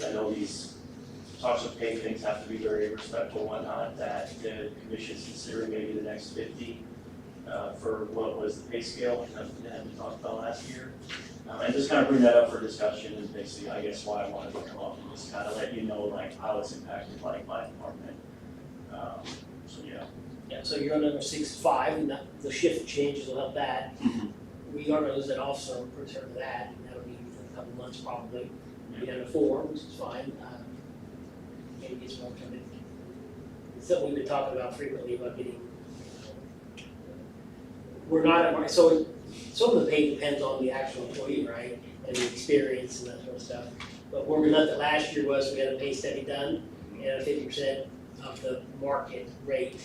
I know these talks of pay things have to be very respectful and whatnot, that the commission's considering maybe the next 50 for what was the pay scale that we talked about last year. And just kind of bring that up for discussion is basically, I guess, why I wanted to come up and just kind of let you know like how it's impacted like my department. So yeah. Yeah, so you're on number 6-5, and the shift changes will help that. We are gonna lose that officer, we'll return to that, and that'll be within a couple months probably. Be down to 4, which is fine. Maybe get some more coming. It's something we've been talking about frequently about getting. We're not, so some of the pay depends on the actual employee, right? And the experience and that sort of stuff. But where we left it last year was we had a pay study done, and 50% of the market rate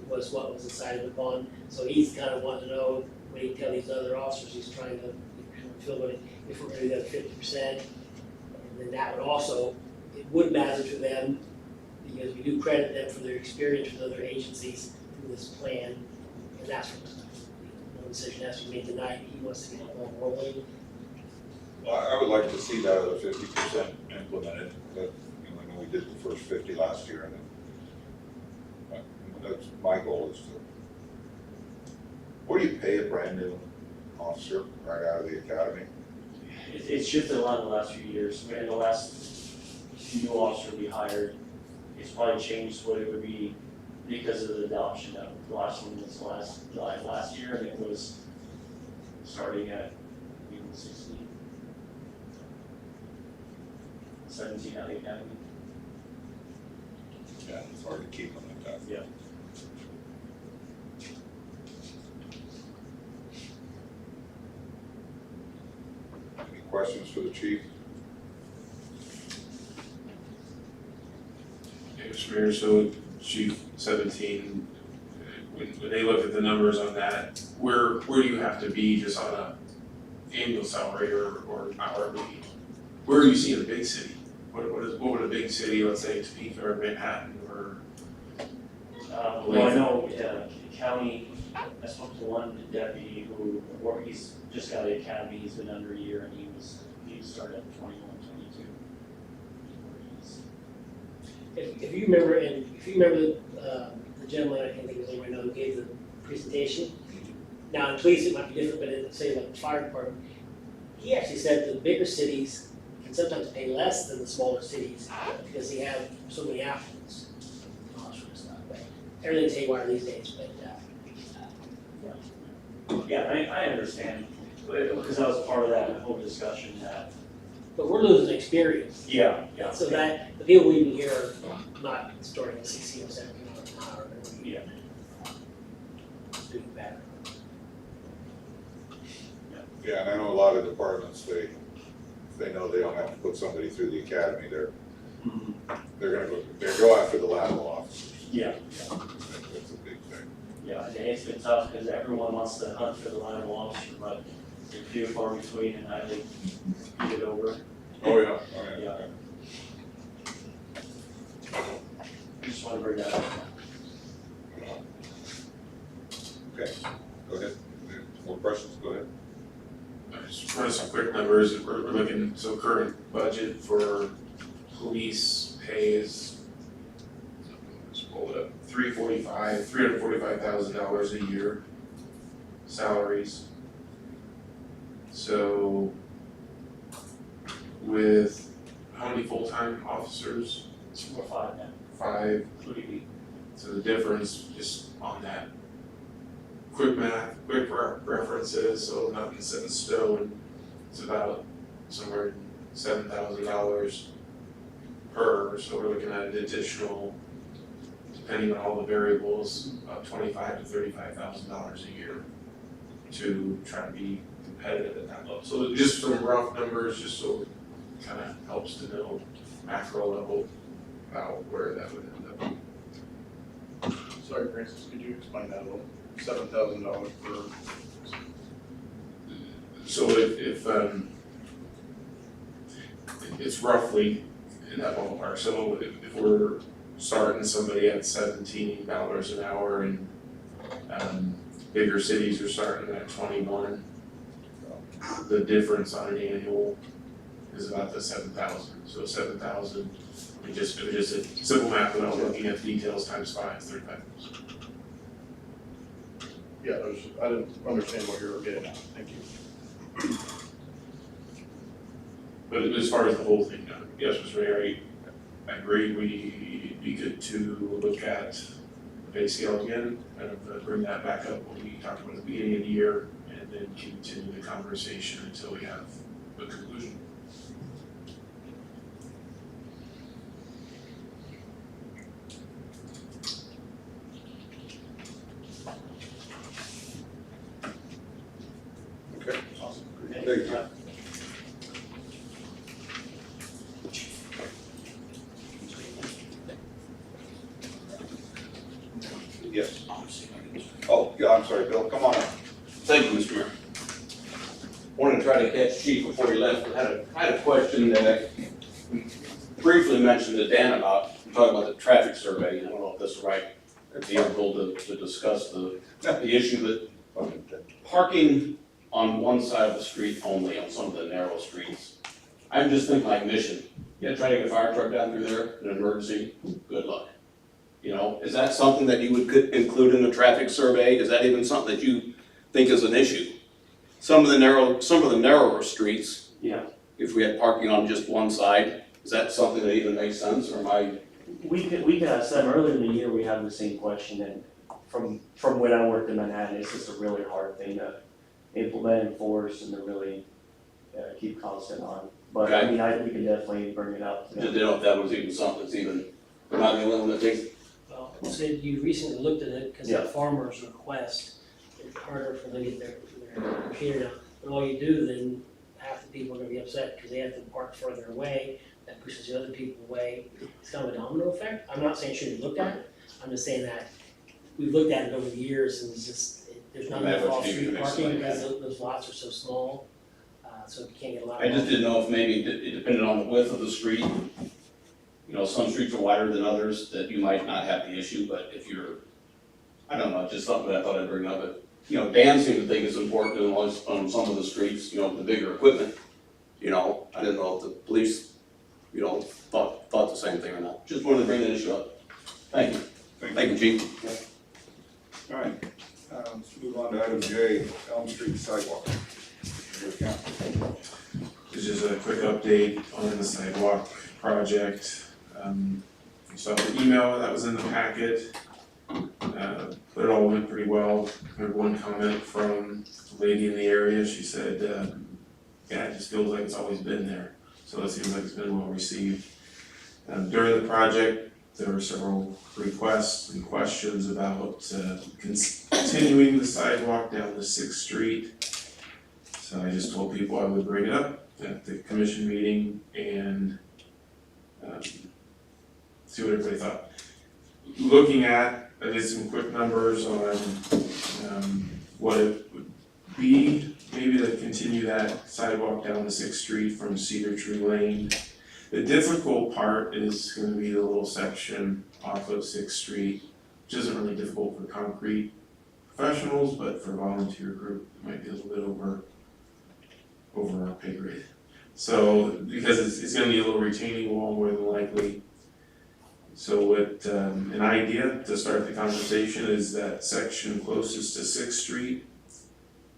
was what was decided upon. So he's kind of wanting to know, when he tell these other officers, he's trying to feel what if we're gonna do the other 50%. And then that would also, it would matter to them, because we do credit them for their experience with other agencies through this plan. And that's what, no decision has to be made tonight, he wants to get it more rolling. Well, I would like to see that other 50% implemented, that, I know we did the first 50 last year, and then, that's my goal is to, what do you pay a brand new officer right out of the academy? It's shifted a lot in the last few years, in the last new officer we hired, it's probably changed what it would be because of the adoption of, the last one was last July of last year, and it was starting at, 16. 17 out of the academy. Yeah, it's hard to keep them like that. Yeah. Any questions for the chief? Yeah, Mr. Mayor, so Chief 17, when they look at the numbers on that, where do you have to be just on a annual salary or hourly? Where are you seeing a big city? What would a big city, let's say Topeka or Manhattan or? Well, I know, county, I spoke to one deputy who, he's just got the academy, he's been under a year, and he started at 21, 22. If you remember, the gentleman, I can't think of his name right now, who gave the presentation. Now, in police, it might be different, but in, say, like the fire department, he actually said the bigger cities can sometimes pay less than the smaller cities because they have so many applicants. And all that sort of stuff, but everything's haywire these days, but, Yeah, I understand, because I was part of that whole discussion that, but we're losing experience. yeah. So that, the people we even hear are not starting at 16 or 17 hours an hour, but Yeah. doing better. Yeah, and I know a lot of departments, they know they don't have to put somebody through the academy, they're gonna go after the lateral officers. Yeah, That's a big thing. yeah, and it's been tough because everyone wants to hunt for the lateral officer, but they're few and far between, and I think get it over. Oh, yeah, Yeah. I just want to bring that up. Okay, go ahead. More questions, go ahead. Just run some quick numbers, we're looking, so current budget for police pay is, let's pull it up, $345,000 a year, salaries. So with how many full-time officers? We're 5 now, 5, including me. so the difference just on that. Quick math, quick references, so nothing's set in stone, it's about somewhere $7,000 per, so we're looking at an additional, depending on all the variables, about $25,000 to $35,000 a year to try to be competitive at that level. So just some rough numbers, just so it kind of helps to know macro level about where that would end up. Sorry, Francis, could you explain that a little? $7,000 per. So if it's roughly in that ballpark, so if we're starting somebody at $17 an hour and bigger cities are starting at 21, the difference on an annual is about the 7,000. So 7,000, it was just a simple math without looking at details times 5 is 35,000. Yeah, I didn't understand what you were getting at, thank you. But as far as the whole thing, yes, Mr. Mayor, I agree, it'd be good to look at the pay scale again, kind of bring that back up when we talked about at the beginning of the year, and then continue the conversation until we have a conclusion. Okay, awesome. Thank you. Yes. Oh, yeah, I'm sorry, Bill, come on up. Thank you, Mr. Mayor. Wanted to try to catch Chief before he left, but had a question that we briefly mentioned to Dan about, talking about the traffic survey. I don't know if this is right be able to discuss the issue that parking on one side of the street only, on some of the narrow streets. I'm just thinking like Mission, you try to get a fire truck down through there in an emergency, good luck. You know, is that something that you would include in a traffic survey? Is that even something that you think is an issue? Some of the narrower streets, Yeah. if we had parking on just one side, is that something that even makes sense, or am I? We could ask them, earlier in the year, we had the same question, and from when I worked in Manhattan, it's just a really hard thing to implement, enforce, and to really keep constant on. But I Okay. mean, we can definitely bring it up. Just didn't know if that was even something that's even, we're not the only one that thinks. Well, Sid, you recently looked at it because Yeah. of farmers' request, it's harder for them to get their computer down. But all you do, then half the people are gonna be upset because they have to park further away, that pushes the other people away. It's kind of a domino effect. I'm not saying it shouldn't be looked at, I'm just saying that we've looked at it over the years and it's just, there's not Yeah, enough what you do off-street makes parking sense. because those lots are so small. So you can't get a lot I of. just didn't know if maybe it depended on the width of the street. You know, some streets are wider than others, that you might not have the issue, but if you're, I don't know, just something that I thought I'd bring up. But, you know, Dan seemed to think it's important on some of the streets, you know, the bigger equipment. You know, I didn't know if the police, you know, thought the same thing or not. Just wanted to bring that issue up. Thank you. Thank you, Chief. All right, let's move on to item J, Elm Street sidewalk. Your account. This is a quick update on the sidewalk project. You saw the email that was in the packet. But it all went pretty well. I heard one comment from a lady in the area. She said, yeah, it just feels like it's always been there. So it seems like it's been well received. During the project, there were several requests and questions about continuing the sidewalk down to 6th Street. So I just told people I would bring it up at the commission meeting and see what everybody thought. Looking at, I did some quick numbers on what it would be, maybe to continue that sidewalk down to 6th Street from Cedar Tree Lane. The difficult part is gonna be the little section off of 6th Street, which isn't really difficult for concrete professionals, but for a volunteer group, it might be a little bit over our pay grade. So, because it's gonna be a little retaining wall more than likely. So what, an idea to start the conversation is that section closest to 6th Street,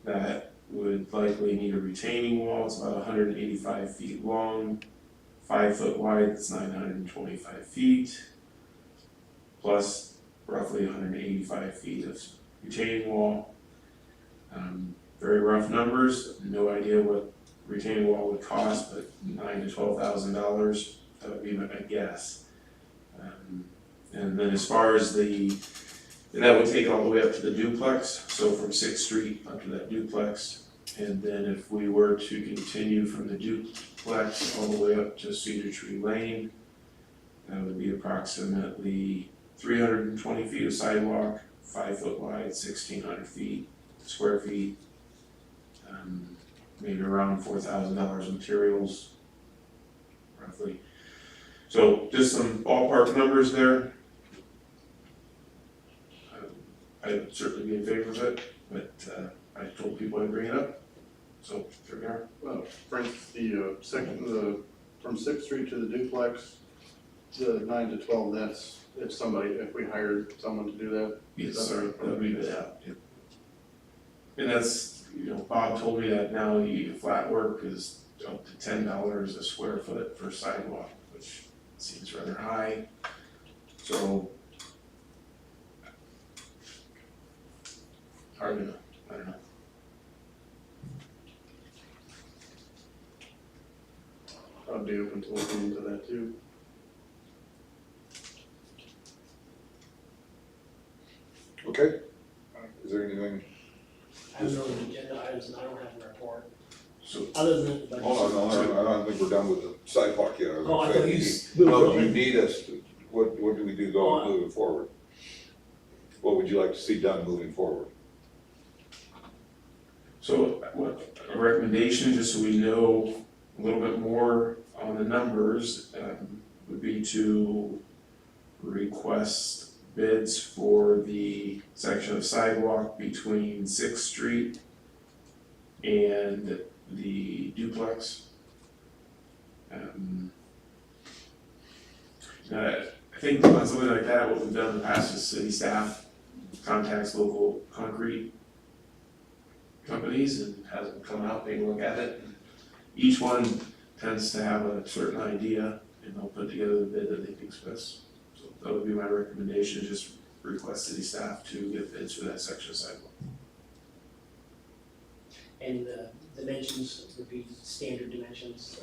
that would likely need a retaining wall. It's about 185 feet long, 5 foot wide, it's 925 feet, plus roughly 185 feet of retaining wall. Very rough numbers, no idea what retaining wall would cost, but $9,000 to $12,000, that would be a guess. And then as far as and that would take it all the way up to the duplex, so from 6th Street up to that duplex. And then if we were to continue from the duplex all the way up to Cedar Tree Lane, that would be approximately 320 feet of sidewalk, 5 foot wide, 1,600 square feet. Maybe around $4,000 materials, roughly. So just some ballpark numbers there. I'd certainly be in favor of it, but I told people I'd bring it up, so here we are. Frank, from 6th Street to the duplex, the 9 to 12, that's if we hired someone to do that? Yes, sir, that would be that. And that's, Bob told me that now flat work is up to $10 a square foot for sidewalk, which seems rather high. So, hard to know, I don't know. I'd be open to looking into that too. Okay, is there anything, I have no agenda items and I don't have a report, So, other than the budget. hold on, I don't think we're done with the sidewalk yet. Oh, I thought you Well, moved you on. need us, what do we do going, moving forward? What would you like to see done moving forward? So what, a recommendation, just so we know a little bit more on the numbers, would be to request bids for the section of sidewalk between Sixth Street and the duplex. I think on something like that, what we've done in the past is city staff contacts local concrete companies and has them come out, take a look at it. Each one tends to have a certain idea and they'll put together the bid that they think's best. So that would be my recommendation, just request city staff to get bids for that section of sidewalk. And the dimensions would be standard dimensions,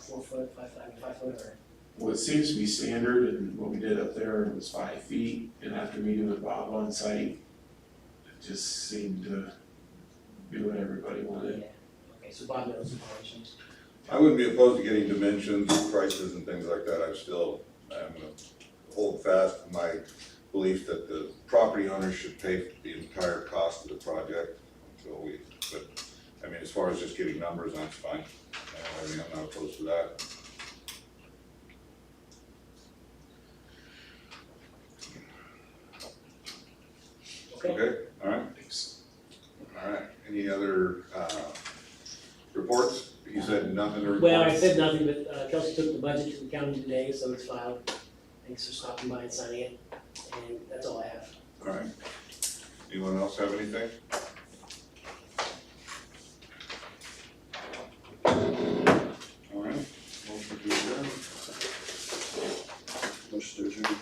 4 foot, 5 foot, or? What seems to be standard and what we did up there was 5 feet, and after meeting with Bob on site, it just seemed to be what everybody wanted. Yeah. Okay, so Bob knows the dimensions. I wouldn't be opposed to getting dimensions, prices and things like that. I still am gonna hold fast to my belief that the property owners should pay the entire cost of the project. But, I mean, as far as just getting numbers, that's fine. I mean, I'm not opposed to that. Okay, all right, Thanks. all right. Any other, reports? You said nothing to report? Well, I said nothing, but Kelsey took the budget to the county today, so it's filed. Thanks for stopping by and signing it, and that's all I have. All right. Anyone else have anything? All right, motion to adjourn. Motion to adjourn.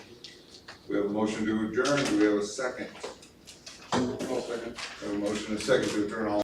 We have a motion to adjourn. Do we have a second? I'll second. We have a motion and a second to adjourn. All